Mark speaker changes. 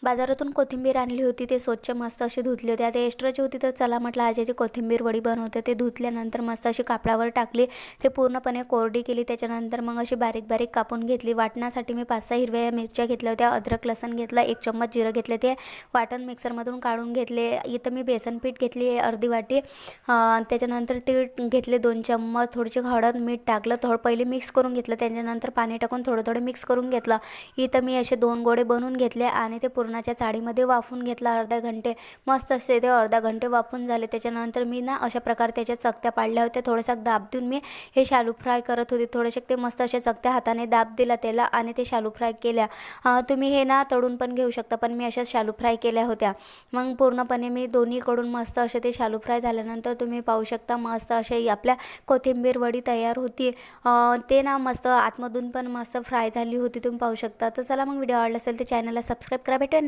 Speaker 1: बाजारातून कोथिंबीर आणली होती, ते स्वच्छ मस्त अशी धुतली होती. आता एक्स्ट्राची होती तर चला म्हटलं आज याची कोथिंबीर वडी बनवते. ते धुतल्यानंतर मस्त अशी कापडावर टाकली, ते पूर्णपणे कोरडी केली. त्याच्यानंतर मग अशी बारीक बारीक कापून घेतली. वाटण्यासाठी मी 5-6 हिरव्या मिरच्या घेतल्या होत्या, अद्रक लसूण घेतला, 1 चम्मच जिरं घेतले, ते वाटण मिक्सरमधून काढून घेतले. इथं मी बेसन पीठ घेतली आहे अर्धी वाटी, त्याच्यानंतर तीळ घेतले 2 चम्मच, थोडीशी हळद मीठ टाकलं, पहिले मिक्स करून घेतलं, त्याच्यानंतर पाणी टाकून थोडं थोडं मिक्स करून घेतलं. इथं मी असे 2 गोळे बनवून घेतले आणि ते पुरणाच्या चाळीमध्ये वाफून घेतला अर्धा घंटे. मस्त असे ते अर्धा घंटे वाफून झाले. त्याच्यानंतर मी ना अशा प्रकारे त्याच्या चकत्या पाडल्या होत्या. थोडासा दाब देऊन मी हे शालू फ्राय करत होते. थोडेसे ते मस्त अशा चकत्या हाताने दाब दिला त्याला आणि ते शालू फ्राय केल्या. तुम्ही हे ना तळून पण घेऊ शकता, पण मी अशाच शालू फ्राय केल्या होत्या. मग पूर्णपणे मी दोन्हीकडून मस्त असे ते शालू फ्राय झाल्यानंतर तुम्ही पाहू शकता मस्त असे आपल्या कोथिंबीर वडी तयार होती. ते ना मस्त आतमधून पण मस्त फ्राय झाली होती, तुम्ही पाहू शकता. तर चला मग व्हिडिओ आवडला असेल तर चॅनलला सबस्क्राईब करा. भेटूया